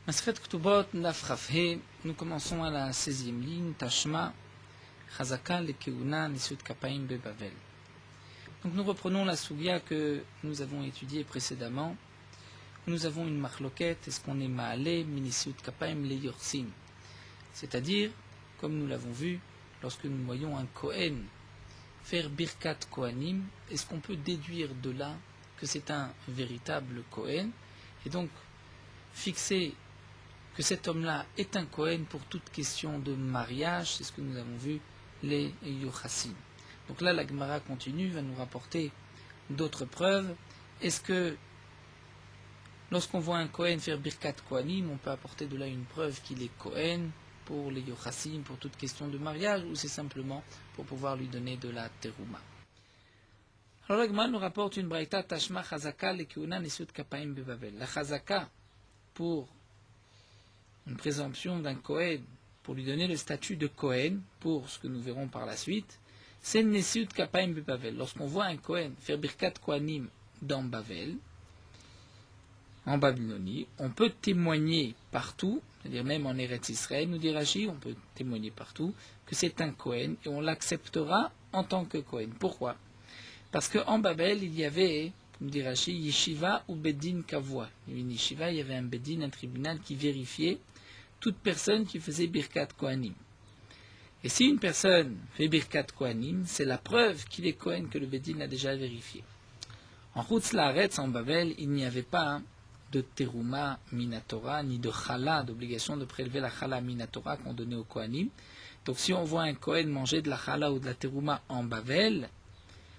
Masechet Ktubot Daf Chaf He, nous commençons à la 16e ligne, Tashma, Chazaka, Lekeuna, Nesut Kapaim Bebavel. Donc nous reprenons la Sugya que nous avons étudiée précédemment. Nous avons une marloquette, est-ce qu'on est Ma'ale, Minisut Kapaim Le Yorsin. C'est-à-dire, comme nous l'avons vu, lorsque nous voyons un Kohen faire Birkat Kohanim, est-ce qu'on peut déduire de là que c'est un véritable Kohen, et donc fixer que cet homme-là est un Kohen pour toute question de mariage, c'est ce que nous avons vu, les Yochassim. Donc là, la Gemara continue, va nous rapporter d'autres preuves. Est-ce que, lorsqu'on voit un Kohen faire Birkat Kohanim, on peut apporter de là une preuve qu'il est Kohen pour les Yochassim, pour toute question de mariage, ou c'est simplement pour pouvoir lui donner de la Teruma? Alors la Gemara nous rapporte une braïta, Tashma Chazaka Lekeuna Nesut Kapaim Bebavel. La Chazaka, pour une présomption d'un Kohen, pour lui donner le statut de Kohen, pour ce que nous verrons par la suite, c'est Nesut Kapaim Bebavel. Lorsqu'on voit un Kohen faire Birkat Kohanim dans Bavel, en Babylonie, on peut témoigner partout, c'est-à-dire même en Eretz Israël, nous dit Rashi, on peut témoigner partout, que c'est un Kohen, et on l'acceptera en tant que Kohen. Pourquoi? Parce qu'en Babel, il y avait, comme dit Rashi, Yeshiva ou Bedin Kavua. Il y avait une Yeshiva, il y avait un Bedin, un tribunal qui vérifiait toute personne qui faisait Birkat Kohanim. Et si une personne fait Birkat Kohanim, c'est la preuve qu'il est Kohen que le Bedin a déjà vérifié. En Chutz Laaretz, en Babel, il n'y avait pas de Teruma Minatora, ni de Chala, d'obligation de prélever la Chala Minatora qu'on donnait au Kohanim. Donc si on voit un Kohen manger de la Chala ou de la Teruma en Babel,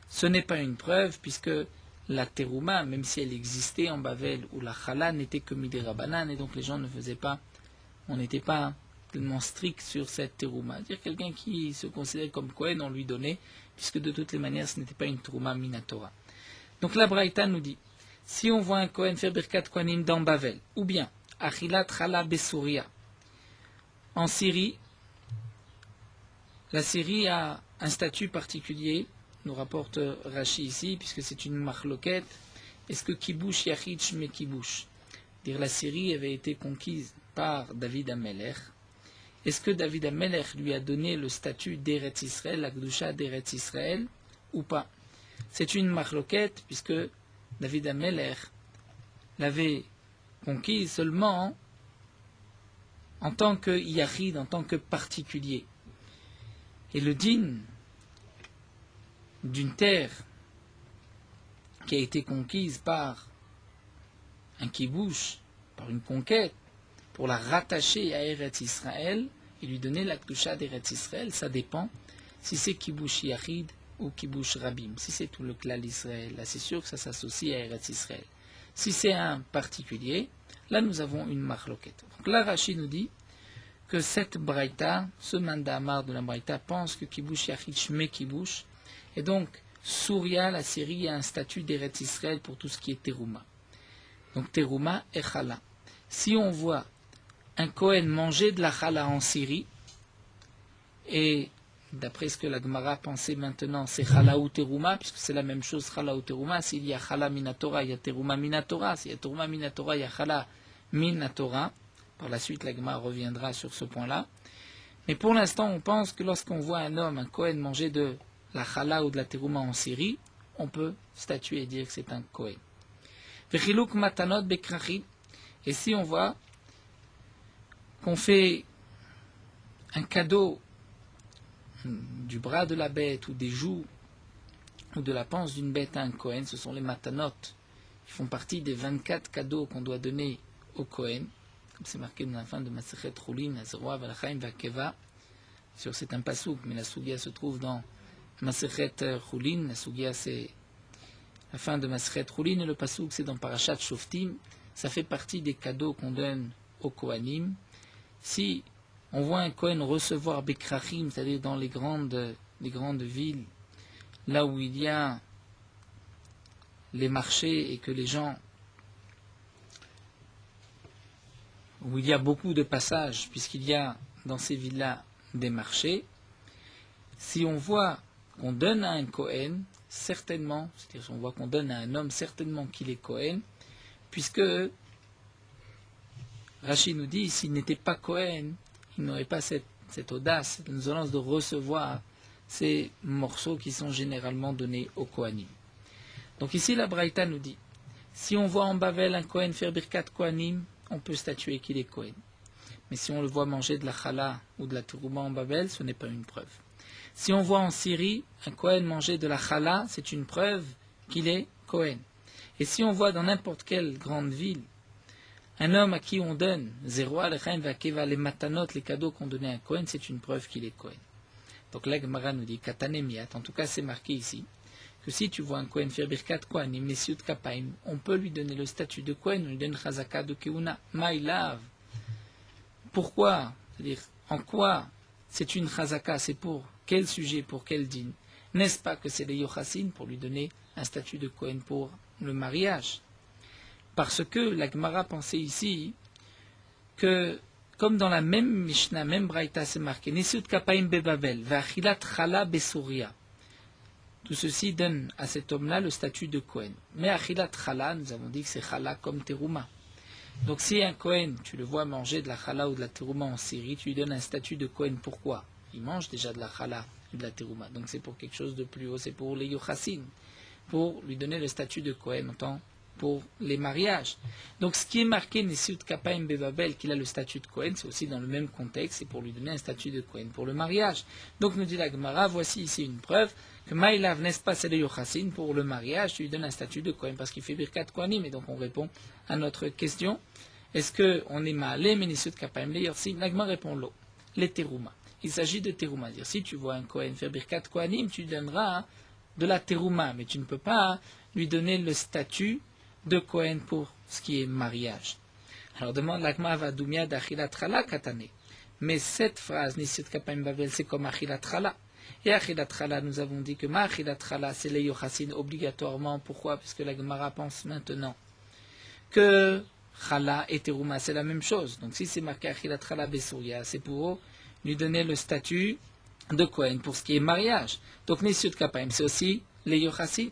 ce n'est pas une preuve, puisque la Teruma, même si elle existait en Bavel, ou la Chala n'était que Midé Rabanan, et donc les gens ne faisaient pas, on n'était pas tellement strict sur cette Teruma. C'est-à-dire quelqu'un qui se considérait comme Kohen, on lui donnait, puisque de toutes les manières, ce n'était pas une Teruma Minatora. Donc la Braïta nous dit, si on voit un Kohen faire Birkat Kohanim dans Bavel, ou bien Achilat Chala Besouria, en Syrie, la Syrie a un statut particulier, nous rapporte Rashi ici, puisque c'est une marloquette. Est-ce que Kibush Yachid Shme Kibush, dire la Syrie avait été conquise par David Amelech? Est-ce que David Amelech lui a donné le statut d'Eretz Israël, la Gdusha d'Eretz Israël, ou pas? C'est une marloquette, puisque David Amelech l'avait conquise seulement en tant que Yachid, en tant que particulier. Et le din d'une terre qui a été conquise par un kibouch, par une conquête, pour la rattacher à Eretz Israël et lui donner la Kedusha d'Eretz Israël, ça dépend si c'est kibouch Yachid ou kibouch Rabim. Si c'est tout le clan d'Israël, là c'est sûr que ça s'associe à Eretz Israël. Si c'est un particulier, là nous avons une marloquette. Donc là Rashi nous dit que cette braïta, ce mandamar de la braïta, pense que kibouch Yachid Shme Kibouch, et donc Souria, la Syrie, a un statut d'Eretz Israël pour tout ce qui est Teruma. Donc Teruma et Chala. Si on voit un Kohen manger de la Chala en Syrie, et d'après ce que la Gemara pensait maintenant, c'est Chala ou Teruma, puisque c'est la même chose, Chala ou Teruma. S'il y a Chala Minatora, il y a Teruma Minatora. S'il y a Teruma Minatora, il y a Chala Minatora. Par la suite, la Gemara reviendra sur ce point-là. Mais pour l'instant, on pense que lorsqu'on voit un homme, un Kohen, manger de la Chala ou de la Teruma en Syrie, on peut statuer et dire que c'est un Kohen. Vechiluk matanot bekrachim. Et si on voit qu'on fait un cadeau du bras de la bête ou des joues ou de la panse d'une bête à un Kohen, ce sont les matanot qui font partie des 24 cadeaux qu'on doit donner au Kohen, comme c'est marqué dans la fin de Masechet Chulin, Azroa, Valachaim, Vakeva. Sûr, c'est un pasouk, mais la Sugia se trouve dans Masechet Chulin. La Sugia, c'est la fin de Masechet Chulin, et le pasouk, c'est dans Parashat Shoftim. Ça fait partie des cadeaux qu'on donne aux Kohanim. Si on voit un Kohen recevoir Bekrachim, c'est-à-dire dans les grandes villes, là où il y a les marchés et que les gens, où il y a beaucoup de passages, puisqu'il y a dans ces villes-là des marchés, si on voit qu'on donne à un Kohen, certainement, c'est-à-dire si on voit qu'on donne à un homme, certainement qu'il est Kohen, puisque Rashi nous dit, s'il n'était pas Kohen, il n'aurait pas cette audace, cette insolence de recevoir ces morceaux qui sont généralement donnés aux Kohanim. Donc ici, la Braïta nous dit, si on voit en Bavel un Kohen faire Birkat Kohanim, on peut statuer qu'il est Kohen. Mais si on le voit manger de la Chala ou de la Terouma en Bavel, ce n'est pas une preuve. Si on voit en Syrie un Kohen manger de la Chala, c'est une preuve qu'il est Kohen. Et si on voit dans n'importe quelle grande ville un homme à qui on donne Zeroa, Lechaim, Vakeva, les matanot, les cadeaux qu'on donnait à un Kohen, c'est une preuve qu'il est Kohen. Donc la Gemara nous dit Katanemiat, en tout cas c'est marqué ici, que si tu vois un Kohen faire Birkat Kohanim, Nesiut Kapaim, on peut lui donner le statut de Kohen, on lui donne Chazaka de Keuna, Maïlav. Pourquoi? C'est-à-dire, en quoi c'est une Chazaka? C'est pour quel sujet, pour quel din? N'est-ce pas que c'est les Yochassin pour lui donner un statut de Kohen pour le mariage? Parce que la Gemara pensait ici que, comme dans la même Mishnah, même Braïta, c'est marqué Nesiut Kapaim Bebavel, Vachilat Chala Besouria. Tout ceci donne à cet homme-là le statut de Kohen. Mais Achilat Chala, nous avons dit que c'est Chala comme Terouma. Donc si un Kohen, tu le vois manger de la Chala ou de la Terouma en Syrie, tu lui donnes un statut de Kohen. Pourquoi? Il mange déjà de la Chala ou de la Terouma. Donc c'est pour quelque chose de plus haut, c'est pour les Yochassin, pour lui donner le statut de Kohen en tant pour les mariages. Donc ce qui est marqué Nesiut Kapaim Bebabel, qu'il a le statut de Kohen, c'est aussi dans le même contexte, c'est pour lui donner un statut de Kohen pour le mariage. Donc nous dit la Gemara, voici ici une preuve que Maïlav, n'est-ce pas, c'est le Yochassin, pour le mariage, tu lui donnes un statut de Kohen, parce qu'il fait Birkat Kohanim, et donc on répond à notre question. Est-ce qu'on est malé, mais Nesiut Kapaim le Yorsim? La Gemara répond l'eau, les Terouma. Il s'agit de Terouma, dire si tu vois un Kohen faire Birkat Kohanim, tu lui donneras de la Terouma, mais tu ne peux pas lui donner le statut de Kohen pour ce qui est mariage. Alors demande l'Agma Vadoumia d'Achilat Chala Katane. Mais cette phrase, Nesiut Kapaim Bavel, c'est comme Achilat Chala. Et Achilat Chala, nous avons dit que Ma Achilat Chala, c'est les Yochassin obligatoirement. Pourquoi? Parce que la Gemara pense maintenant que Chala et Terouma, c'est la même chose. Donc si c'est marqué Achilat Chala Besouria, c'est pour lui donner le statut de Kohen pour ce qui est mariage. Donc Nesiut Kapaim, c'est aussi les Yochassin.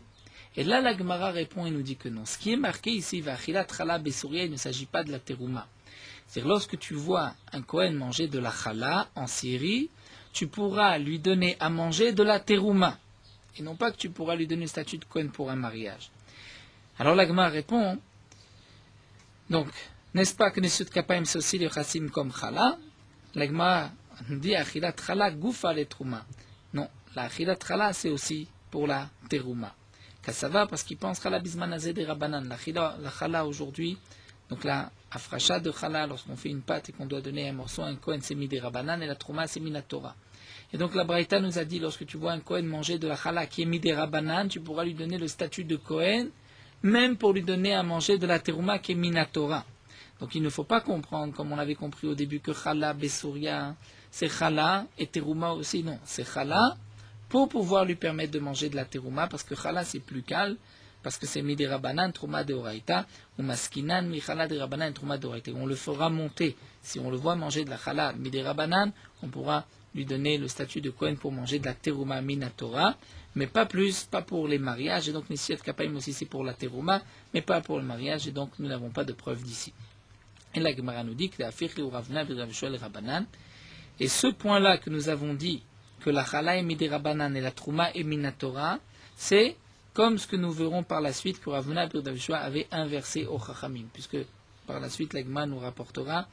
Et là, la Gemara répond et nous dit que non. Ce qui est marqué ici, Vachilat Chala Besouria, il ne s'agit pas de la Terouma. C'est-à-dire, lorsque tu vois un Kohen manger de la Chala en Syrie, tu pourras lui donner à manger de la Terouma. Et non pas que tu pourras lui donner le statut de Kohen pour un mariage. Alors la Gemara répond, donc, n'est-ce pas que Nesiut Kapaim c'est aussi les Chassim comme Chala? La Gemara nous dit Achilat Chala Goufa le Trouma. Non, la Achilat Chala c'est aussi pour la Terouma. Ça va parce qu'il pense Chala Bismanazé des Rabbanan. La Chala aujourd'hui, donc la Afracha de Chala, lorsqu'on fait une pâte et qu'on doit donner un morceau à un Kohen, c'est mis des Rabbanan et la Trouma c'est mis la Torah. Et donc la Braïta nous a dit, lorsque tu vois un Kohen manger de la Chala qui est mis des Rabbanan, tu pourras lui donner le statut de Kohen, même pour lui donner à manger de la Terouma qui est mis la Torah. Donc il ne faut pas comprendre, comme on l'avait compris au début, que Chala, Besouria, c'est Chala et Terouma aussi. Non, c'est Chala pour pouvoir lui permettre de manger de la terouma, parce que chala c'est plus calme, parce que c'est midi rabanan, trouma de oraita, ou maskinan, mi chala de rabanan, trouma de oraita. On le fera monter. Si on le voit manger de la chala, midi rabanan, on pourra lui donner le statut de Kohen pour manger de la terouma minatora, mais pas plus, pas pour les mariages, et donc Nesiut Kapaim aussi c'est pour la terouma, mais pas pour le mariage, et donc nous n'avons pas de preuve d'ici. Et la Gemara nous dit que la fiqh ou ravna b'ravshol rabanan, et ce point-là que nous avons dit, que la chala est midi rabanan et la trouma est minatora, c'est comme ce que nous verrons par la suite que Rav Huna ben Yeshua avait inversé au Chachamim, puisque par la suite l'Agma nous rapportera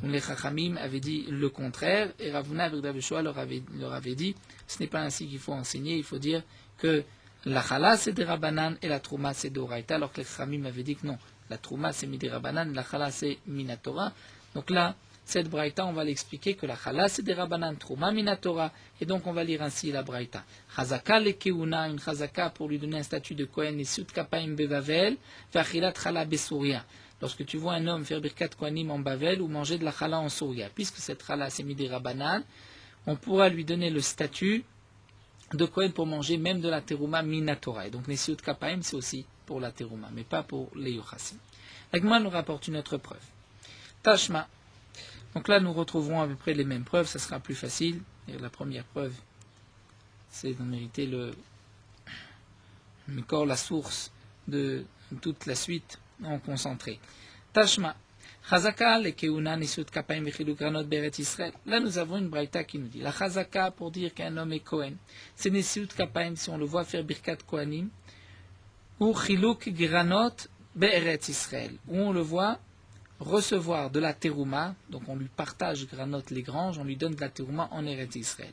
où les Chachamim avaient dit le contraire, et Rav Huna ben Yeshua leur avait dit ce n'est pas ainsi qu'il faut enseigner, il faut dire que la chala c'est des rabanan et la trouma c'est d'oraita, alors que les Chachamim avaient dit que non, la trouma c'est midi rabanan, la chala c'est minatora. Donc là, cette braïta, on va l'expliquer que la chala c'est des rabanan, trouma minatora, et donc on va lire ainsi la braïta. Chazaka le keuna, une chazaka pour lui donner un statut de Kohen, et sut kapaim bevavel, vachilat chala besouria. Lorsque tu vois un homme faire birkat kohanim en Bavel ou manger de la chala en Souria, puisque cette chala c'est midi rabanan, on pourra lui donner le statut de Kohen pour manger même de la terouma minatora. Et donc Nesiut Kapaim c'est aussi pour la terouma, mais pas pour les yochassim. L'Agma nous rapporte une autre preuve. Tashma. Donc là, nous retrouverons à peu près les mêmes preuves, ça sera plus facile. Et la première preuve, c'est d'en mériter la source de toute la suite en concentré. Tashma, Chazaka, le keuna, nisut kapayim vechiluk granot beret Israël. Là, nous avons une braïta qui nous dit la chazaka pour dire qu'un homme est Kohen. C'est nisut kapayim si on le voit faire birkat kohanim ou chiluk granot beret Israël, où on le voit recevoir de la terouma, donc on lui partage granot les granges, on lui donne de la terouma en Eretz Israël.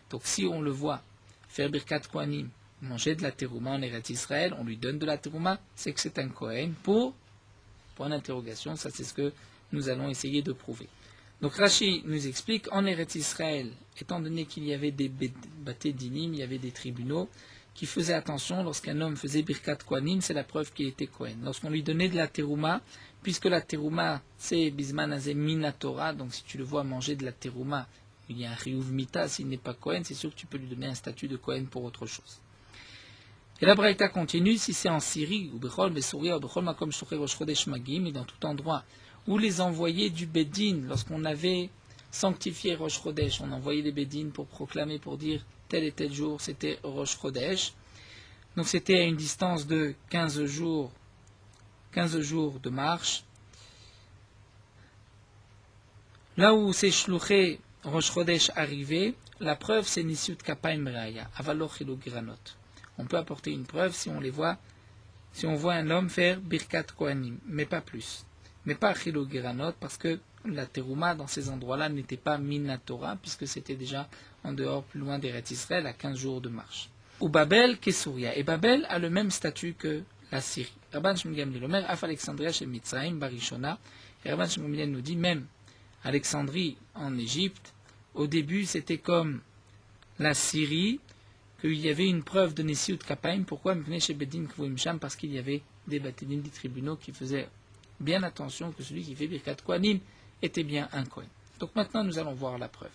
Donc si on le voit faire birkat kohanim, manger de la terouma en Eretz Israël, on lui donne de la terouma, c'est que c'est un Kohen pour point d'interrogation, ça c'est ce que nous allons essayer de prouver. Donc Rashi nous explique, en Eretz Israël, étant donné qu'il y avait des baté dinim, il y avait des tribunaux qui faisaient attention, lorsqu'un homme faisait birkat kohanim, c'est la preuve qu'il était Kohen. Lorsqu'on lui donnait de la terouma, puisque la terouma c'est bisman azé minatora, donc si tu le vois manger de la terouma, il y a un chiyuv mita, s'il n'est pas Kohen, c'est sûr que tu peux lui donner un statut de Kohen pour autre chose. Et la braïta continue, si c'est en Syrie, ou Bechol, Besouria, ou Bechol, Makom, Shouché, Rosh Chodesh, Magim, et dans tout endroit où les envoyés du Bédine, lorsqu'on avait sanctifié Rosh Chodesh, on envoyait les Bédines pour proclamer, pour dire tel et tel jour, c'était Rosh Chodesh. Donc c'était à une distance de 15 jours de marche. Là où ces Shlouché Rosh Chodesh arrivaient, la preuve c'est Nisyut Kapayim Reaya, Avalo Chilou Giranot. On peut apporter une preuve si on voit un homme faire birkat kohanim, mais pas plus. Mais pas chilo geranot, parce que la terouma dans ces endroits-là n'était pas minatora, puisque c'était déjà en dehors, plus loin d'Eretz Israël, à 15 jours de marche. Ou Babel qu'Essouria. Et Babel a le même statut que la Syrie. Rabban Shimon Gamliel Omer, Af Alexandria chez Mitzrayim, Barishona. Et Rabban Shimon Gamliel nous dit, même Alexandrie en Égypte, au début c'était comme la Syrie, qu'il y avait une preuve de Nesiut Kapayim. Pourquoi chez Bedin Kvoim Sham? Parce qu'il y avait des batédim, des tribunaux qui faisaient bien attention que celui qui fait Birkat Kohanim était bien un Kohen. Donc maintenant nous allons voir la preuve.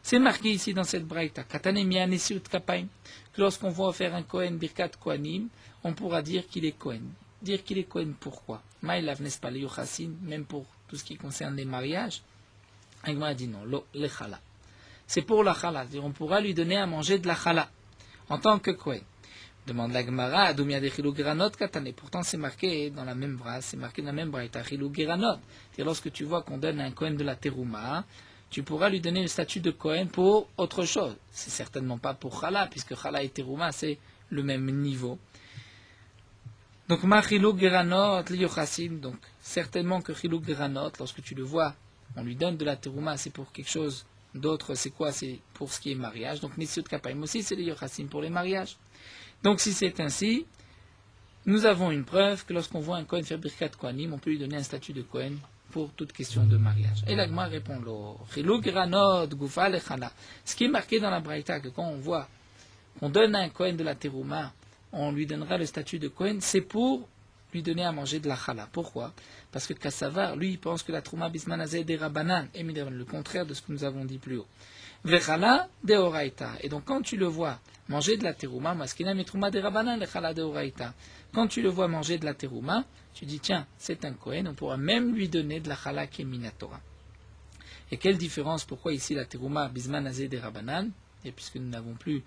C'est marqué ici dans cette braïta, Katanemia Nesiut Kapayim, que lorsqu'on voit faire un Kohen Birkat Kohanim, on pourra dire qu'il est Kohen. Dire qu'il est Kohen pourquoi? Maïlav n'est-ce pas le Yochassin, même pour tout ce qui concerne les mariages? Agma a dit non, le Chala. C'est pour la Chala, c'est-à-dire on pourra lui donner à manger de la Chala en tant que Kohen. Demande la Gemara, Adoumia de Chilou Geranot Katane. Pourtant, c'est marqué dans la même phrase, c'est marqué dans la même braïta, Chilou Geranot. C'est lorsque tu vois qu'on donne à un Kohen de la Terouma, tu pourras lui donner le statut de Kohen pour autre chose. C'est certainement pas pour Chala, puisque Chala et Terouma, c'est le même niveau. Donc, Ma Chilou Geranot, Liochassim, donc certainement que Chilou Geranot, lorsque tu le vois, on lui donne de la Terouma, c'est pour quelque chose d'autre, c'est quoi? C'est pour ce qui est mariage. Donc, Nesiut Kapayim aussi, c'est les Yochassim pour les mariages. Donc, si c'est ainsi, nous avons une preuve que lorsqu'on voit un Kohen faire Birkat Kohanim, on peut lui donner un statut de Kohen pour toute question de mariage. Et l'Agma répond l'eau. Chilou Geranot, Goufa Lechana. Ce qui est marqué dans la Braïta, que quand on voit qu'on donne à un Kohen de la Terouma, on lui donnera le statut de Kohen, c'est pour lui donner à manger de la chala. Pourquoi? Parce que Kassavar, lui, il pense que la trouma bisman azé des rabanan, et le contraire de ce que nous avons dit plus haut. Vechala de oraita. Et donc quand tu le vois manger de la terouma, maskina mitrouma des rabanan, lechala de oraita. Quand tu le vois manger de la terouma, tu dis tiens, c'est un Kohen, on pourra même lui donner de la chala qui est minatora. Et quelle différence? Pourquoi ici la terouma bisman azé des rabanan? Et puisque nous n'avons plus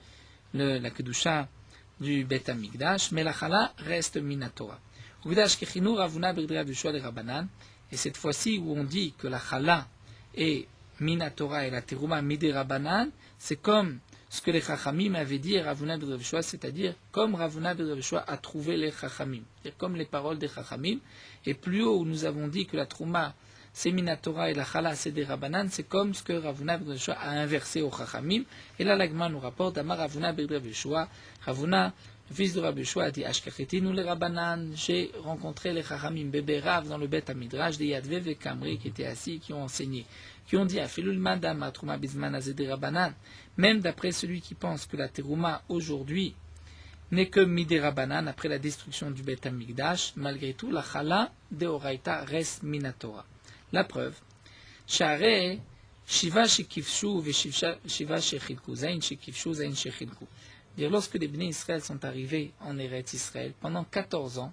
la kedusha du Bet Hamikdash, mais la chala reste minatora. Et cette fois-ci où on dit que la chala est minatora et la terouma midé rabanan, c'est comme ce que les chachamim avaient dit à Ravuna ben Rav Yoshua, c'est-à-dire comme Ravuna ben Rav Yoshua a trouvé les chachamim, c'est comme les paroles des chachamim. Et plus haut où nous avons dit que la trouma c'est minatora et la chala c'est des rabanan, c'est comme ce que Ravuna ben Rav Yoshua a inversé au chachamim. Et là l'Agma nous rapporte Amar Ravuna ben Rav Yoshua, Ravuna le fils de Rabbi Yoshua a dit Ashkachetinu le Rabanan, j'ai rencontré les Chachamim bébé Rav dans le Bet Hamidrash, des Yadvev et Kamri qui étaient assis, qui ont enseigné, qui ont dit Afilul Madam Atrouma Bisman Azede Rabanan, même d'après celui qui pense que la Terouma aujourd'hui n'est que Midé Rabanan après la destruction du Bet Hamikdash, malgré tout la Chala de Oraita reste Minatora. La preuve, Share Shiva Shekifshu ve Shiva Shechilku, Zain Shekifshu, Zain Shechilku. Lorsque les Bnei Israël sont arrivés en Eretz Israël, pendant 14 ans,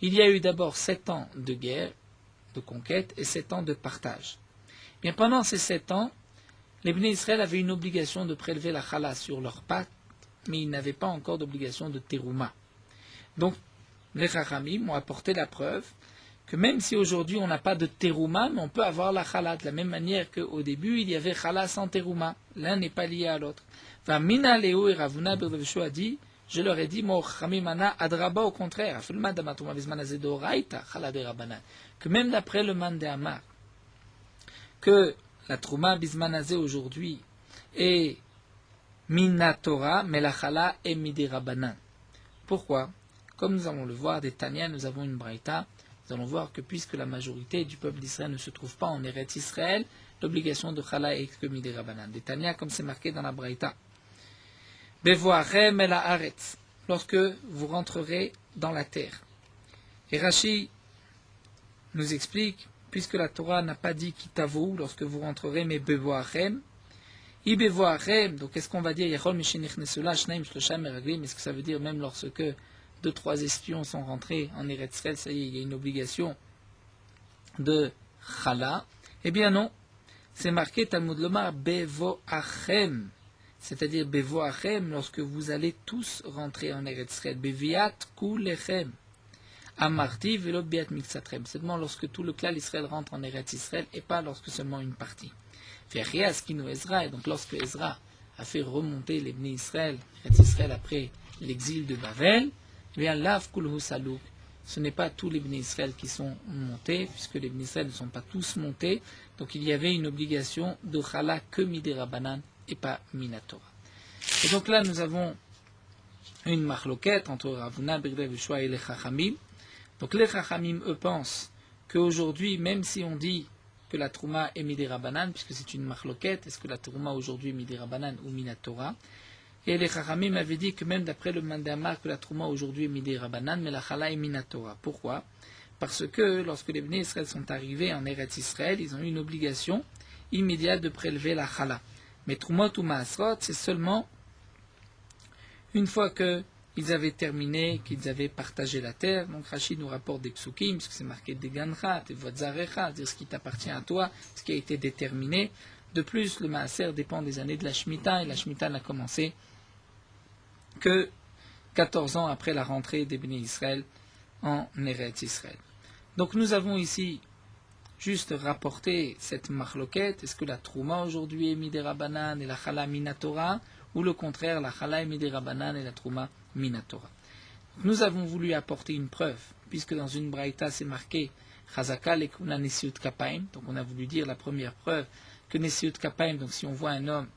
il y a eu d'abord 7 ans de guerre, de conquête, et 7 ans de partage. Bien, pendant ces 7 ans, les Bnei Israël avaient une obligation de prélever la chala sur leurs pattes, mais ils n'avaient pas encore d'obligation de terouma. Donc, les Chachamim ont apporté la preuve que même si aujourd'hui on n'a pas de terouma, mais on peut avoir la chala, de la même manière qu'au début il y avait chala sans terouma. L'un n'est pas lié à l'autre. Mina Léo et Ravuna Berdevesho a dit, je leur ai dit, Mohamimana Adraba au contraire, que même d'après le man de Amar, que la trouma bismanazé aujourd'hui est minatora, mais la chala est midirabanan. Pourquoi? Comme nous allons le voir des Tanya, nous avons une braïta. Nous allons voir que puisque la majorité du peuple d'Israël ne se trouve pas en Eretz Israël, l'obligation de chala est que midirabanan. Des Tanya, comme c'est marqué dans la braïta. Bevoachem el haaretz, lorsque vous rentrerez dans la terre. Et Rashi nous explique, puisque la Torah n'a pas dit kitavou lorsque vous rentrerez, mais bevoachem. Donc est-ce qu'on va dire est-ce que ça veut dire même lorsque 2-3 espions sont rentrés en Eretz Israël, ça y est, il y a une obligation de chala? Eh bien non, c'est marqué Talmud Lomar bevoachem, c'est-à-dire bevoachem lorsque vous allez tous rentrer en Eretz Israël, beviat kulechem, amarti velot biat miksatrem, seulement lorsque tout le clan Israël rentre en Eretz Israël et pas lorsque seulement une partie. Et donc lorsque Ezra a fait remonter les Bnei Israël, après l'exil de Babel, eh bien lav kulhu saluk, ce n'est pas tous les Bnei Israël qui sont montés, puisque les Bnei Israël ne sont pas tous montés, donc il y avait une obligation de chala que midirabanan et pas minatora. Et donc là nous avons une marloquette entre Ravuna, Berdeh, Veshua et les Chachamim. Donc les Chachamim eux pensent qu'aujourd'hui, même si on dit que la trouma est midirabanan, puisque c'est une marloquette, est-ce que la trouma aujourd'hui est midirabanan ou minatora? Et les Chachamim avaient dit que même d'après le mandamar que la trouma aujourd'hui est midirabanan, mais la chala est minatora. Pourquoi? Parce que lorsque les Bnei Israël sont arrivés en Eretz Israël, ils ont eu une obligation immédiate de prélever la chala. Mais troumot ou maasrot, c'est seulement une fois qu'ils avaient terminé, qu'ils avaient partagé la terre. Donc Rachid nous rapporte des psukim, parce que c'est marqué des gancha, des vodzarecha, c'est-à-dire ce qui t'appartient à toi, ce qui a été déterminé. De plus, le maaser dépend des années de la Shemitah, et la Shemitah n'a commencé que 14 ans après la rentrée des Bnei Israël en Eretz Israël. Donc nous avons ici juste rapporté cette marloquette. Est-ce que la trouma aujourd'hui est midirabanan et la chala minatora, ou le contraire, la chala est midirabanan et la trouma minatora? Nous avons voulu apporter une preuve, puisque dans une braïta c'est marqué chazaka lekuna nesiut kapaim, donc on a voulu dire la première preuve que nesiut kapaim, donc si on voit un homme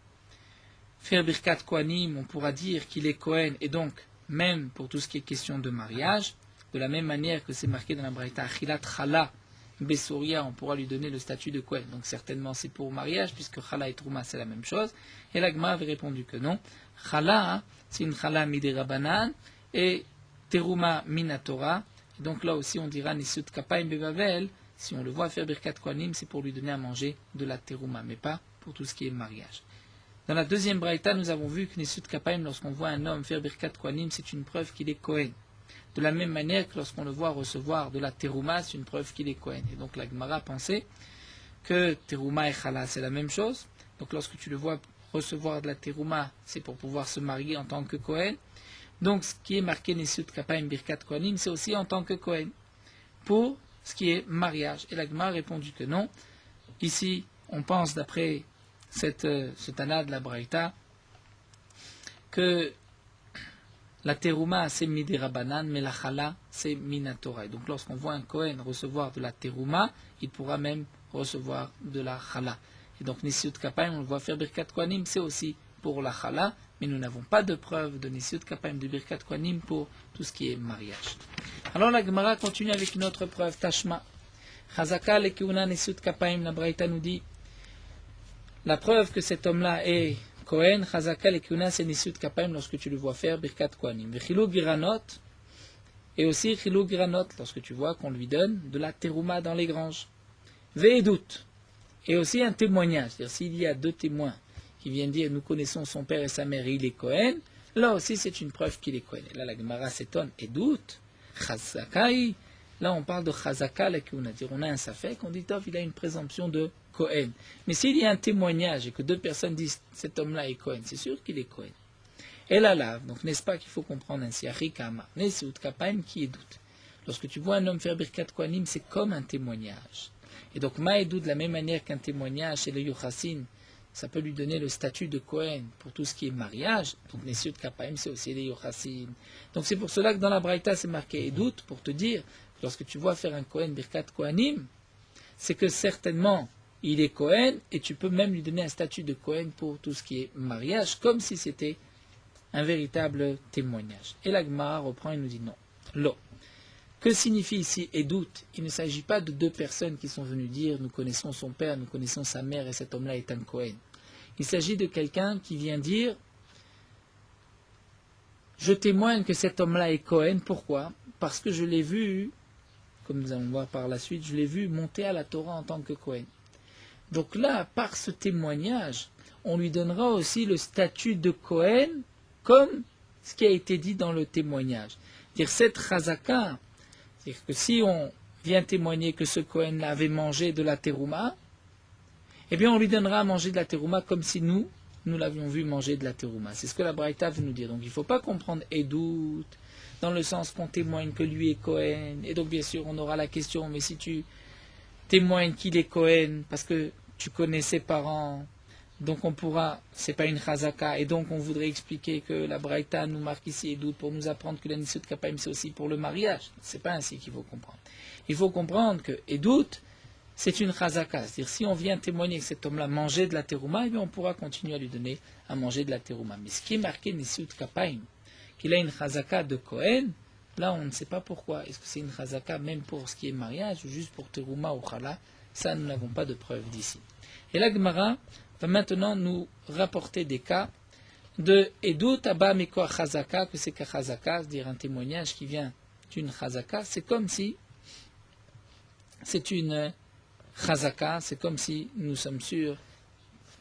faire birkat kohanim, on pourra dire qu'il est Kohen, et donc même pour tout ce qui est question de mariage, de la même manière que c'est marqué dans la braïta achilat chala Bessoria, on pourra lui donner le statut de Kohen. Donc certainement c'est pour mariage, puisque Chala et Trouma c'est la même chose. Et la Gemara avait répondu que non. Chala, c'est une Chala midirabanan et Teruma minatora. Et donc là aussi on dira Nisut Kapaim Bebavel. Si on le voit faire Birkat Kohanim, c'est pour lui donner à manger de la Teruma, mais pas pour tout ce qui est mariage. Dans la deuxième braïta, nous avons vu que Nisut Kapaim, lorsqu'on voit un homme faire Birkat Kohanim, c'est une preuve qu'il est Kohen. De la même manière que lorsqu'on le voit recevoir de la terouma, c'est une preuve qu'il est Kohen. Et donc la Gemara pensait que terouma et chala, c'est la même chose. Donc lorsque tu le vois recevoir de la terouma, c'est pour pouvoir se marier en tant que Kohen. Donc ce qui est marqué Nesut Kapaim Birkat Kohanim, c'est aussi en tant que Kohen, pour ce qui est mariage. Et la Gemara a répondu que non. Ici, on pense d'après ce Tana de la Braïta que la terouma, c'est midirabanan, mais la chala, c'est minatora. Et donc, lorsqu'on voit un Kohen recevoir de la terouma, il pourra même recevoir de la chala. Et donc, Nesiut Kapaim, on le voit faire Birkat Kohanim, c'est aussi pour la chala, mais nous n'avons pas de preuve de Nesiut Kapaim, de Birkat Kohanim pour tout ce qui est mariage. Alors, la Gemara continue avec une autre preuve, Tashma. Chazaka le Keuna Nesiut Kapaim, la Braïta nous dit, la preuve que cet homme-là est Kohen, Chazaka et Kuna, c'est Nisut Kapaim lorsque tu le vois faire Birkat Kohanim. Chilou Giranot, et aussi Chilou Giranot, lorsque tu vois qu'on lui donne de la terouma dans les granges. Ve'edut, et aussi un témoignage. C'est-à-dire, s'il y a deux témoins qui viennent dire nous connaissons son père et sa mère et il est Kohen, là aussi c'est une preuve qu'il est Kohen. Et là la Gemara s'étonne, Edut, Chazakai, là on parle de Chazaka, on a un safek, on dit il a une présomption de Kohen. Mais s'il y a un témoignage et que deux personnes disent cet homme-là est Kohen, c'est sûr qu'il est Kohen. Et la lave, donc n'est-ce pas qu'il faut comprendre ainsi, Arikama, Nesut Kapaim qui est doute. Lorsque tu vois un homme faire Birkat Kohanim, c'est comme un témoignage. Et donc, Maïdou, de la même manière qu'un témoignage chez le Yochassin, ça peut lui donner le statut de Kohen pour tout ce qui est mariage. Donc, Nessiut Kapaim, c'est aussi les Yochassin. Donc, c'est pour cela que dans la Braïta, c'est marqué Edout, pour te dire, lorsque tu vois faire un Kohen Birkat Kohanim, c'est que certainement, il est Kohen, et tu peux même lui donner un statut de Kohen pour tout ce qui est mariage, comme si c'était un véritable témoignage. Et la Gemara reprend et nous dit non. Lo. Que signifie ici Edout? Il ne s'agit pas de deux personnes qui sont venues dire nous connaissons son père, nous connaissons sa mère et cet homme-là est un Kohen. Il s'agit de quelqu'un qui vient dire je témoigne que cet homme-là est Kohen. Pourquoi? Parce que je l'ai vu, comme nous allons voir par la suite, je l'ai vu monter à la Torah en tant que Kohen. Donc là, par ce témoignage, on lui donnera aussi le statut de Kohen comme ce qui a été dit dans le témoignage. C'est-à-dire cette chazaka, c'est-à-dire que si on vient témoigner que ce Kohen avait mangé de la terouma, eh bien on lui donnera à manger de la terouma comme si nous l'avions vu manger de la terouma. C'est ce que la Braïta veut nous dire. Donc il ne faut pas comprendre Edout dans le sens qu'on témoigne que lui est Kohen. Et donc bien sûr on aura la question, mais si tu témoignes qu'il est Kohen parce que tu connais ses parents, donc on pourra, c'est pas une chazaka, et donc on voudrait expliquer que la Braïta nous marque ici Edout pour nous apprendre que la Nissut Kapaim c'est aussi pour le mariage. C'est pas ainsi qu'il faut comprendre. Il faut comprendre que Edout, c'est une chazaka. C'est-à-dire si on vient témoigner que cet homme-là mangeait de la terouma, eh bien on pourra continuer à lui donner à manger de la terouma. Mais ce qui est marqué Nissut Kapaim, qu'il a une chazaka de Kohen, là on ne sait pas pourquoi. Est-ce que c'est une chazaka même pour ce qui est mariage ou juste pour terouma ou chala? Ça nous n'avons pas de preuve d'ici. Et la Gemara va maintenant nous rapporter des cas de Edout Abba Mikoa Chazaka, que c'est qu'un Chazaka, c'est-à-dire un témoignage qui vient d'une Chazaka. C'est comme si c'est une Chazaka, c'est comme si nous sommes sûrs,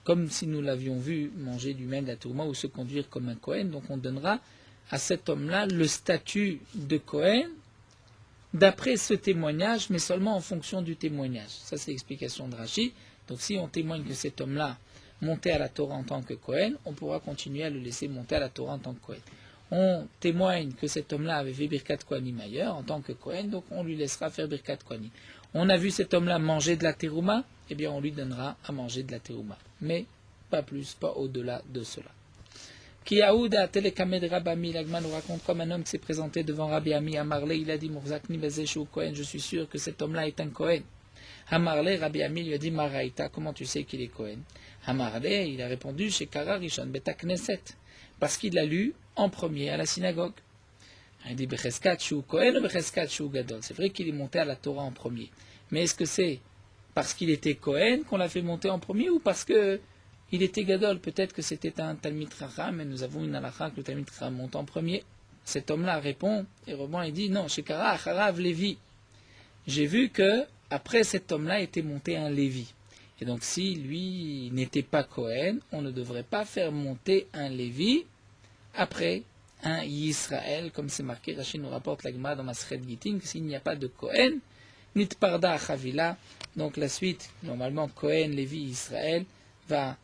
comme si nous l'avions vu manger lui-même de la tourma ou se conduire comme un Kohen. Donc on donnera à cet homme-là le statut de Kohen d'après ce témoignage, mais seulement en fonction du témoignage. Ça c'est l'explication de Rashi. Donc si on témoigne que cet homme-là montait à la Torah en tant que Kohen, on pourra continuer à le laisser monter à la Torah en tant que Kohen. On témoigne que cet homme-là avait fait Birkat Kohanim ailleurs en tant que Kohen, donc on lui laissera faire Birkat Kohanim. On a vu cet homme-là manger de la terouma, eh bien on lui donnera à manger de la terouma. Mais pas plus, pas au-delà de cela. Kiyaouda Telekamed Rabami, l'Agma nous raconte comme un homme qui s'est présenté devant Rabbi Ami Amarle, il a dit Murzakni Bezeshu Kohen, je suis sûr que cet homme-là est un Kohen. Amarle, Rabbi Ami lui a dit Maraïta, comment tu sais qu'il est Kohen? Amarle, il a répondu chez Kara Rishon Beta Knesset, parce qu'il l'a lu en premier à la synagogue. Il dit Becheskat Shu Kohen ou Becheskat Shu Gadol. C'est vrai qu'il est monté à la Torah en premier. Mais est-ce que c'est parce qu'il était Kohen qu'on l'a fait monter en premier ou parce que il était Gadol? Peut-être que c'était un Talmid Chacham, mais nous avons une halakha que le Talmid Chacham monte en premier. Cet homme-là répond, et rebond et dit non, chez Kara Acharav Lévi. J'ai vu que après cet homme-là était monté un Lévi. Et donc si lui n'était pas Kohen, on ne devrait pas faire monter un Lévi après un Yisraël, comme c'est marqué, Rachid nous rapporte la Gemara dans Masechet Gittin, que s'il n'y a pas de Kohen, Nitparda Chavila, donc la suite, normalement Kohen, Lévi, Israël, va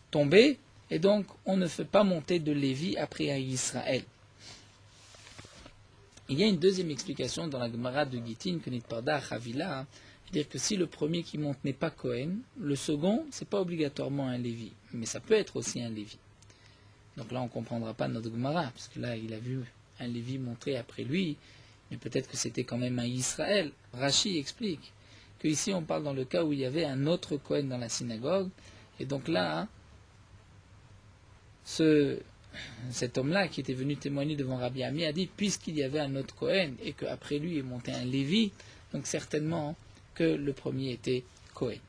tomber, et donc on ne fait pas monter de Lévi après un Israël. Il y a une deuxième explication dans la Gemara de Gittin, que Nitparda Chavila, c'est-à-dire que si le premier qui monte n'est pas Kohen, le second, c'est pas obligatoirement un Lévi, mais ça peut être aussi un Lévi. Donc là, on ne comprendra pas notre Gemara, parce que là, il a vu un Lévi monter après lui, mais peut-être que c'était quand même un Israël. Rashi explique qu'ici, on parle dans le cas où il y avait un autre Kohen dans la synagogue, et donc là, cet homme-là qui était venu témoigner devant Rabbi Ami a dit, puisqu'il y avait un autre Kohen, et qu'après lui est monté un Lévi, donc certainement que le premier était Kohen.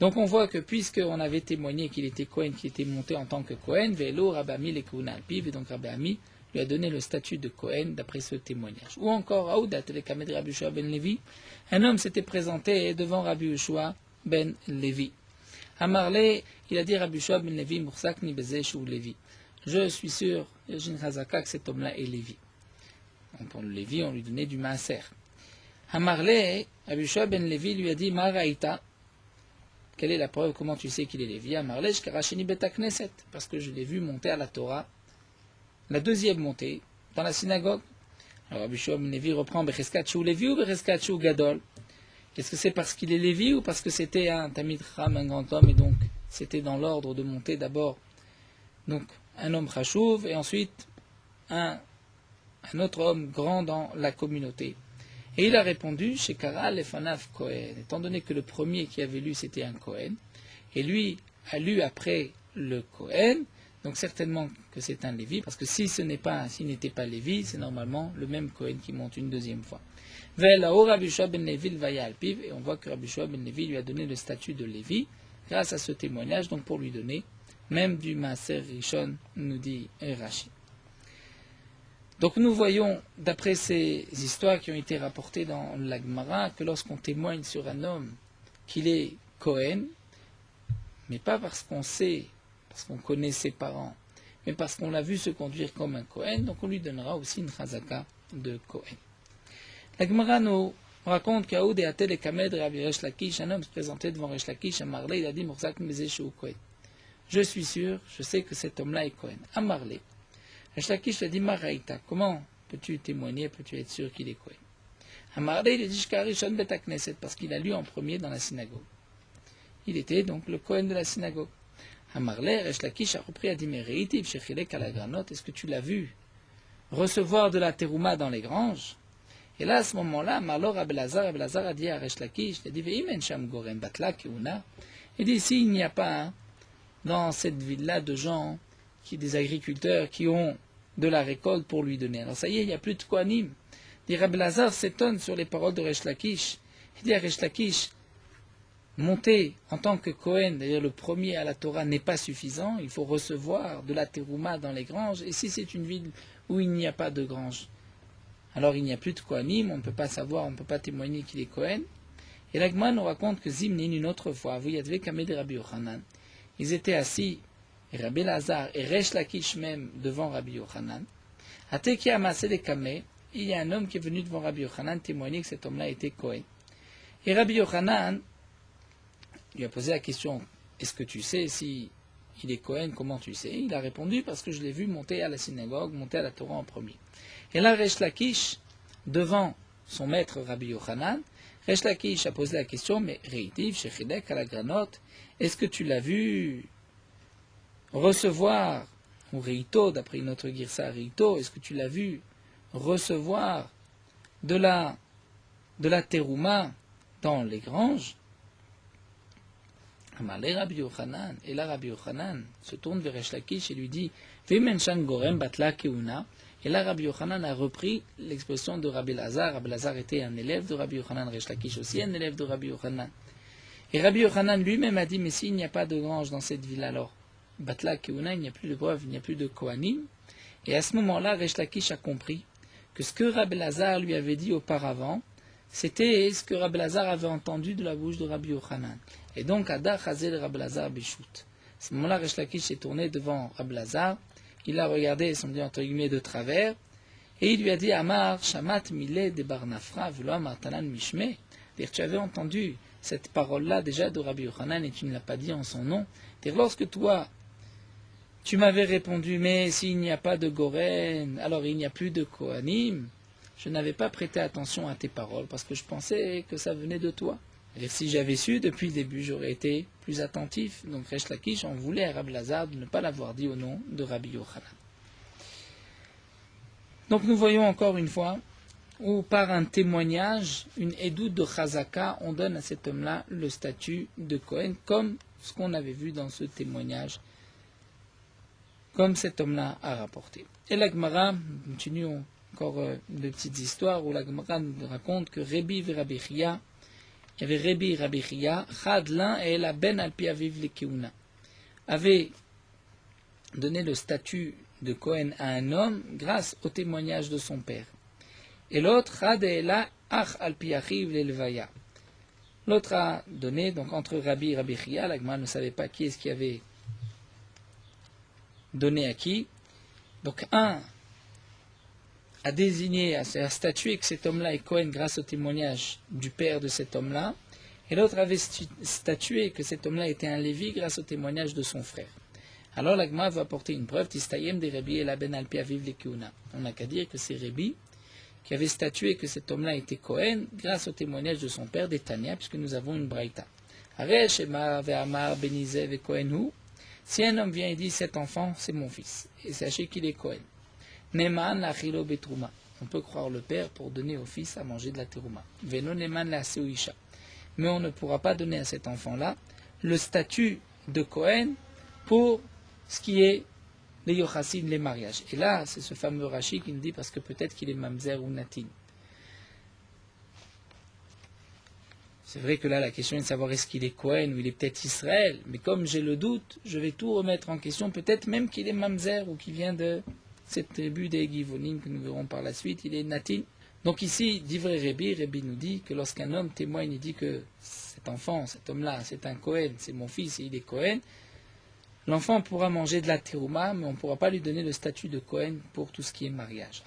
Donc on voit que puisqu'on avait témoigné qu'il était Kohen, qu'il était monté en tant que Kohen, Vélo, Rabbi Ami, les Kouna Alpiv, et donc Rabbi Ami lui a donné le statut de Kohen d'après ce témoignage. Ou encore, Aoudat, le Kamed Rabbi Yoshua ben Lévi, un homme s'était présenté devant Rabbi Yoshua ben Lévi. Amarle, il a dit Rabbi Yoshua ben Lévi, Moursak ni Bezesh ou Lévi. Je suis sûr, Yajin Chazaka, que cet homme-là est Lévi. Donc pour le Lévi, on lui donnait du Maaser. Amarle, Rabbi Yoshua ben Lévi lui a dit Maraïta. Quelle est la preuve? Comment tu sais qu'il est Lévi? Amarlej Karacheni Beta Knesset, parce que je l'ai vu monter à la Torah, la deuxième montée, dans la synagogue. Alors Rabbi Yehoshua ben Levi reprend Becheskat Shou Levi ou Becheskat Shou Gadol. Est-ce que c'est parce qu'il est Lévi ou parce que c'était un Tamid Chacham, un grand homme, et donc c'était dans l'ordre de monter d'abord donc un homme Chachouv et ensuite un autre homme grand dans la communauté. Et il a répondu chez Karal Lefanav Kohen, étant donné que le premier qui avait lu c'était un Kohen, et lui a lu après le Kohen, donc certainement que c'est un Lévi, parce que s'il n'était pas Lévi, c'est normalement le même Kohen qui monte une deuxième fois. Et on voit que Rabbi Yehoshua ben Levi lui a donné le statut de Lévi grâce à ce témoignage, donc pour lui donner même du Maaser Rishon, nous dit Rashi. Donc nous voyons, d'après ces histoires qui ont été rapportées dans la Gemara, que lorsqu'on témoigne sur un homme qu'il est Kohen, mais pas parce qu'on sait, parce qu'on connaît ses parents, mais parce qu'on l'a vu se conduire comme un Kohen, donc on lui donnera aussi une chazaka de Kohen. La Gemara nous raconte qu'Aoud et Atel et Kamed Rabbi Resh Lakish, un homme se présentait devant Resh Lakish à Marley, il a dit Morzak Mezeshu Kohen. Je suis sûr, je sais que cet homme-là est Kohen. À Marley. Resh Lakish lui a dit Maraïta, comment peux-tu témoigner, peux-tu être sûr qu'il est Kohen? À Marley, il a dit Shkari Shon Bet HaKnesset, parce qu'il a lu en premier dans la synagogue. Il était donc le Kohen de la synagogue. À Marley, Resh Lakish a repris à dire Mereiti, Shechilek à la granote, est-ce que tu l'as vu recevoir de la terouma dans les granges? Et là, à ce moment-là, Malor Abelazar a dit à Resh Lakish, il a dit Veimen Sham Gorem Batla Keuna. Il dit s'il n'y a pas dans cette ville-là de gens, des agriculteurs qui ont de la récolte pour lui donner. Alors ça y est, il n'y a plus de Kohanim. Dit Abelazar s'étonne sur les paroles de Resh Lakish. Il dit à Resh Lakish, monter en tant que Kohen, c'est-à-dire le premier à la Torah, n'est pas suffisant. Il faut recevoir de la terouma dans les granges. Et si c'est une ville où il n'y a pas de grange, alors il n'y a plus de Kohanim, on ne peut pas savoir, on ne peut pas témoigner qu'il est Kohen. Et la Gemara nous raconte que Zimnin, une autre fois, vous y avez Kamed et Rabbi Yochanan, ils étaient assis, et Rabbi Lazar et Resh Lakish même devant Rabbi Yochanan. Ateki amassé les Kameh, il y a un homme qui est venu devant Rabbi Yochanan témoigner que cet homme-là était Kohen. Et Rabbi Yochanan lui a posé la question, est-ce que tu sais si il est Kohen, comment tu sais? Il a répondu, parce que je l'ai vu monter à la synagogue, monter à la Torah en premier. Et là, Resh Lakish, devant son maître Rabbi Yochanan, Resh Lakish a posé la question, mais Reitiv, Shechidek, à la granote, est-ce que tu l'as vu recevoir, ou Reito, d'après une autre girsa, Reito, est-ce que tu l'as vu recevoir de la terouma dans les granges? Rabbi Yochanan, et là Rabbi Yochanan se tourne vers Resh Lakish et lui dit Vemen Shan Gorem Batla Keuna. Et là Rabbi Yochanan a repris l'expression de Rabbi Lazar. Rabbi Lazar était un élève de Rabbi Yochanan, Resh Lakish aussi un élève de Rabbi Yochanan. Et Rabbi Yochanan lui-même a dit mais s'il n'y a pas de grange dans cette ville alors, Batla Keuna, il n'y a plus de preuve, il n'y a plus de Kohanim. Et à ce moment-là, Resh Lakish a compris que ce que Rabbi Lazar lui avait dit auparavant, c'était ce que Rabbi Lazar avait entendu de la bouche de Rabbi Yochanan. Et donc, Adar Chazel Rabbi Lazar Bishut. À ce moment-là, Resh Lakish s'est tourné devant Rabbi Lazar, il l'a regardé, semblait entre guillemets de travers, et il lui a dit Amar, Shamat Mile de Barnafra, Velo Martanan Mishme. C'est-à-dire, tu avais entendu cette parole-là déjà de Rabbi Yochanan et tu ne l'as pas dit en son nom. C'est-à-dire, lorsque toi, tu m'avais répondu, mais s'il n'y a pas de Goren, alors il n'y a plus de Kohanim, je n'avais pas prêté attention à tes paroles parce que je pensais que ça venait de toi. Et si j'avais su depuis le début, j'aurais été plus attentif. Donc Resh Lakish en voulait à Rabbi Lazar de ne pas l'avoir dit au nom de Rabbi Yochanan. Donc nous voyons encore une fois où par un témoignage, une édoute de Chazaka, on donne à cet homme-là le statut de Kohen, comme ce qu'on avait vu dans ce témoignage, comme cet homme-là a rapporté. Et la Gemara, continue encore de petites histoires où la Gemara nous raconte que Rebi et Rabbi Chia, il y avait Rebi et Rabbi Chia, Chad l'un et la Ben Alpi Aviv le Keuna, avait donné le statut de Kohen à un homme grâce au témoignage de son père. Et l'autre, Chad et la Ach Alpi Achiv le Levaya. L'autre a donné, donc entre Rabbi et Rabbi Chia, la Gemara ne savait pas qui est-ce qui avait donné à qui. Donc un a désigné, a statué que cet homme-là est Kohen grâce au témoignage du père de cet homme-là, et l'autre avait statué que cet homme-là était un Lévi grâce au témoignage de son frère. Alors la Gemara va apporter une preuve, Tistayem des Rebi et la Ben Alpi Aviv le Keuna. On n'a qu'à dire que c'est Rebi qui avait statué que cet homme-là était Cohen grâce au témoignage de son père, d'Etania, puisque nous avons une braïta. Si un homme vient et dit cet enfant c'est mon fils, et sachez qu'il est Cohen. Neman l'achilo betrouma. On peut croire le père pour donner au fils à manger de la terouma. Veno neman la seouisha. Mais on ne pourra pas donner à cet enfant-là le statut de Cohen pour ce qui est les yochassim, les mariages. Et là, c'est ce fameux Rashi qui nous dit parce que peut-être qu'il est mamzer ou natin. C'est vrai que là, la question est de savoir est-ce qu'il est Cohen ou il est peut-être Israël. Mais comme j'ai le doute, je vais tout remettre en question. Peut-être même qu'il est mamzer ou qu'il vient de cette tribu des Givonim que nous verrons par la suite. Il est natin. Donc ici, d'Ivré Rébi nous dit que lorsqu'un homme témoigne et dit que cet enfant, cet homme-là, c'est un Cohen, c'est mon fils et il est Cohen, l'enfant pourra manger de la terouma, mais on ne pourra pas lui donner le statut de Cohen pour tout ce qui est mariage.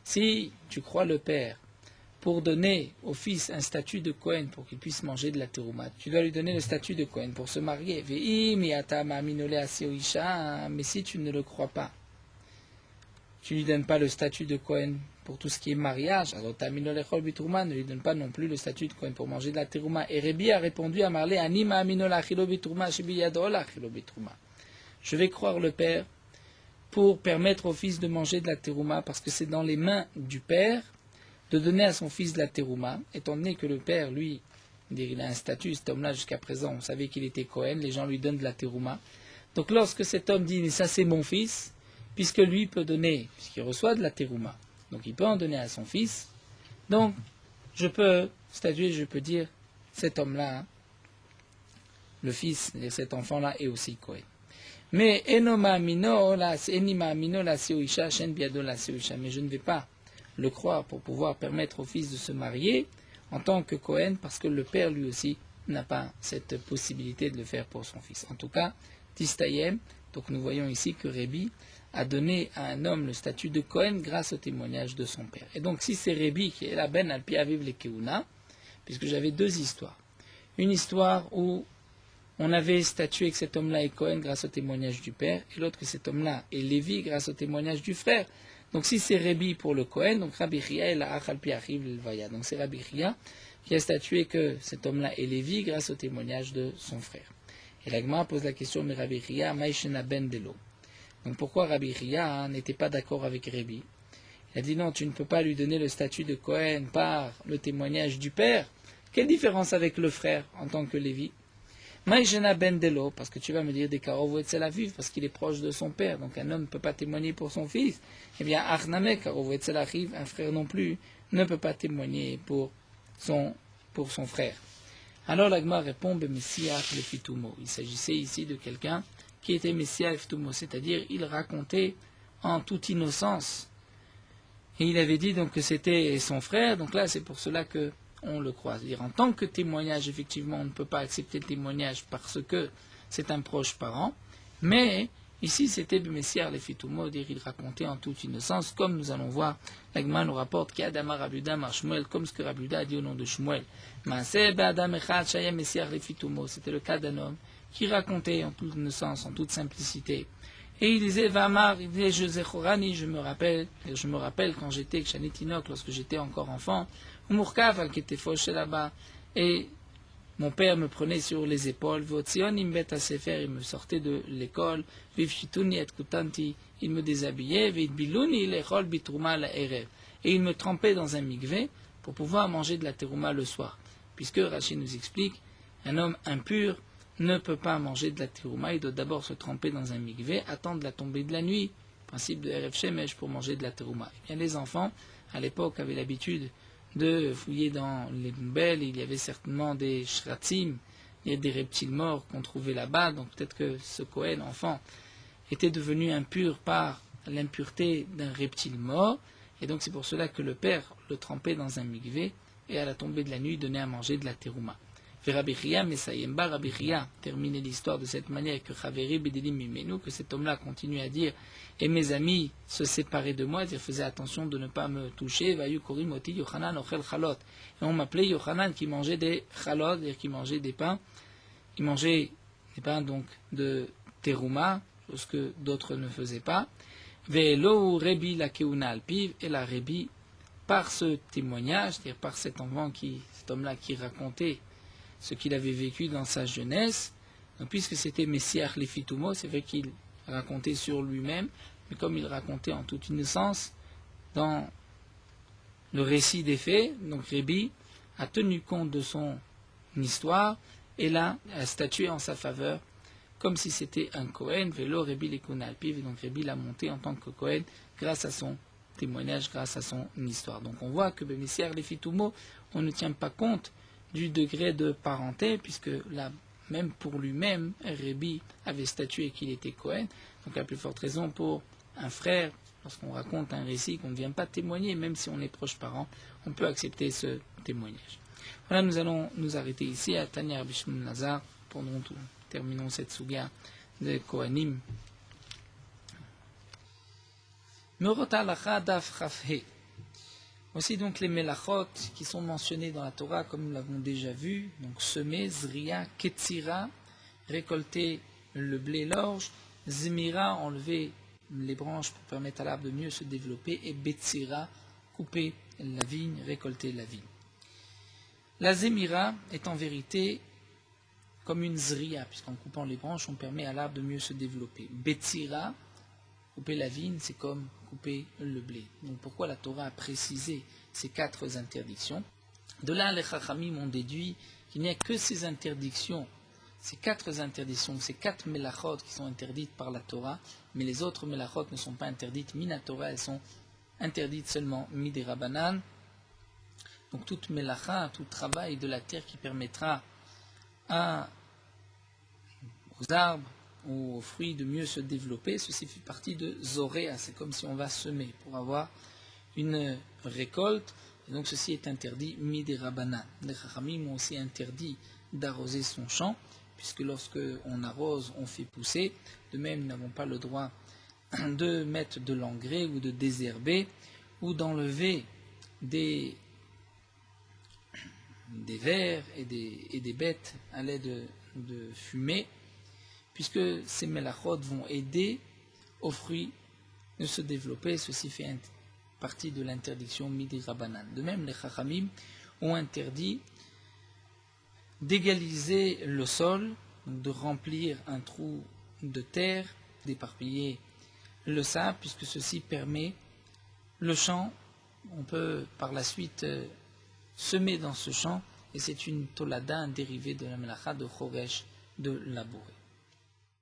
Si tu crois le père pour donner au fils un statut de Cohen pour qu'il puisse manger de la terouma, tu dois lui donner le statut de Cohen pour se marier. Mais si tu ne le crois pas, tu ne lui donnes pas le statut de Cohen pour tout ce qui est mariage, alors ne lui donne pas non plus le statut de Cohen pour manger de la terouma. Et Rébi a répondu à Marlé, je vais croire le père pour permettre au fils de manger de la terouma, parce que c'est dans les mains du père de donner à son fils de la terouma, étant donné que le père, lui, il a un statut, cet homme-là jusqu'à présent, on savait qu'il était Cohen, les gens lui donnent de la terouma. Donc lorsque cet homme dit, mais ça c'est mon fils, puisque lui peut donner, puisqu'il reçoit de la terouma, donc il peut en donner à son fils, donc je peux statuer, je peux dire, cet homme-là, le fils, cet enfant-là est aussi Cohen. Mais mais je ne vais pas le croire pour pouvoir permettre au fils de se marier en tant que Cohen, parce que le père lui aussi n'a pas cette possibilité de le faire pour son fils. En tout cas, Tistayem, donc nous voyons ici que Rébi a donné à un homme le statut de Cohen grâce au témoignage de son père. Et donc si c'est Rébi qui est la ben al pi aviv le keuna, puisque j'avais deux histoires. Une histoire où on avait statué que cet homme-là est Cohen grâce au témoignage du père, et l'autre que cet homme-là est Lévi grâce au témoignage du frère. Donc si c'est Rébi pour le Cohen, donc Rabbi Chia est la achal pi achiv l'vaya. Donc c'est Rabbi Chia qui a statué que cet homme-là est Lévi grâce au témoignage de son frère. Et la Gemara pose la question, mais Rabbi Chia, maïshena ben delo. Donc pourquoi Rabbi Chia n'était pas d'accord avec Rébi? Il a dit non, tu ne peux pas lui donner le statut de Cohen par le témoignage du père. Quelle différence avec le frère en tant que Lévi? Maïjena ben delo, parce que tu vas me dire des Karov Etzel Aviv, parce qu'il est proche de son père, donc un homme ne peut pas témoigner pour son fils. Eh bien, Arname, Karov Etzel Aviv, un frère non plus, ne peut pas témoigner pour son frère. Alors l'Agma répond, Messiah le Fitumo. Il s'agissait ici de quelqu'un qui était Messiah le Fitumo, c'est-à-dire il racontait en toute innocence. Et il avait dit donc que c'était son frère, donc là c'est pour cela que on le croit. C'est-à-dire en tant que témoignage, effectivement, on ne peut pas accepter le témoignage parce que c'est un proche parent, mais ici c'était Messiah le Fitumo, dire il racontait en toute innocence, comme nous allons voir, l'Agma nous rapporte qu'Adama Rabuda mar Shmuel, comme ce que Rabuda a dit au nom de Shmuel. C'était le cas d'un homme qui racontait en toute innocence, en toute simplicité. Et il disait, Vamar, il disait, je me rappelle quand j'étais Kshanitinoc, lorsque j'étais encore enfant, Umurkav, qui était fauché là-bas, et mon père me prenait sur les épaules, Votzion, il me sortait de l'école, Vivchituni et Kutanti, il me déshabillait, Vidbiluni, l'echol bitrouma la erev, et il me trempait dans un mikvé pour pouvoir manger de la terouma le soir. Puisque Rachid nous explique, un homme impur ne peut pas manger de la terouma, il doit d'abord se tremper dans un mikvé, attendre la tombée de la nuit, principe de Erev Shemesh pour manger de la terouma. Et bien les enfants, à l'époque, avaient l'habitude de fouiller dans les poubelles, il y avait certainement des shratzim, il y a des reptiles morts qu'on trouvait là-bas, donc peut-être que ce Kohen, enfant, était devenu impur par l'impureté d'un reptile mort, et donc c'est pour cela que le père le trempait dans un mikvé, et à la tombée de la nuit donnait à manger de la terouma. Rabbi Chia, Messayemba, Rabbi Chia terminait l'histoire de cette manière que Chaveri Bedelim Mimenu, que cet homme-là continue à dire, et mes amis se séparaient de moi, ils faisaient attention de ne pas me toucher, Vayu Korim Oti Yochanan Ochel Chalot. Et on m'appelait Yochanan qui mangeait des chalot, c'est-à-dire qui mangeait des pains. Il mangeait des pains donc de terouma, chose que d'autres ne faisaient pas. Ve'elo Rebi la keuna alpiv, et la Rebi, par ce témoignage, c'est-à-dire par cet homme-là qui racontait ce qu'il avait vécu dans sa jeunesse, donc, puisque c'était Messiach Lefitumo, c'est vrai qu'il racontait sur lui-même, mais comme il racontait en toute innocence, dans le récit des faits, donc Rebi a tenu compte de son histoire et l'a statué en sa faveur, comme si c'était un Kohen, Velo Rebi Lekuna Alpiv, et donc Rebi l'a monté en tant que Kohen grâce à son témoignage, grâce à son histoire. Donc on voit que Messiach Lefitumo, on ne tient pas compte du degré de parenté, puisque là, même pour lui-même, Rebi avait statué qu'il était Kohen, donc à plus forte raison pour un frère, lorsqu'on raconte un récit qu'on ne vient pas témoigner, même si on est proche parent, on peut accepter ce témoignage. Voilà, nous allons nous arrêter ici à Tanya Rabbi Shimon Lazar, pendant tout. Terminons cette souga de Kohanim. Merot halacha daf chaf-he. Voici donc les melachot qui sont mentionnés dans la Torah, comme nous l'avons déjà vu. Donc semer, zria, ketzira, récolter le blé, l'orge, zemira, enlever les branches pour permettre à l'arbre de mieux se développer, et betzira, couper la vigne, récolter la vigne. La zemira est en vérité comme une zria, puisqu'en coupant les branches, on permet à l'arbre de mieux se développer. Betzira, couper la vigne, c'est comme couper le blé. Donc pourquoi la Torah a précisé ces 4 interdictions? De là, les Chachamim ont déduit qu'il n'y a que ces interdictions, ces 4 interdictions, ces 4 melachot qui sont interdites par la Torah, mais les autres melachot ne sont pas interdites mina Torah, elles sont interdites seulement midei Rabbanan. Donc toute melacha, tout travail de la terre qui permettra aux arbres ou aux fruits de mieux se développer, ceci fait partie de Zoréa, c'est comme si on va semer pour avoir une récolte, et donc ceci est interdit midei Rabbanan. Les Chachamim ont aussi interdit d'arroser son champ, puisque lorsque on arrose, on fait pousser. De même, nous n'avons pas le droit de mettre de l'engrais ou de désherber, ou d'enlever des vers et des bêtes à l'aide de fumée, puisque ces melachot vont aider aux fruits de se développer. Ceci fait partie de l'interdiction midei Rabbanan. De même, les Chachamim ont interdit d'égaliser le sol, de remplir un trou de terre, d'éparpiller le sable, puisque ceci permet le champ. On peut par la suite semer dans ce champ, et c'est une tolada, un dérivé de la melacha de choresh, de labourer.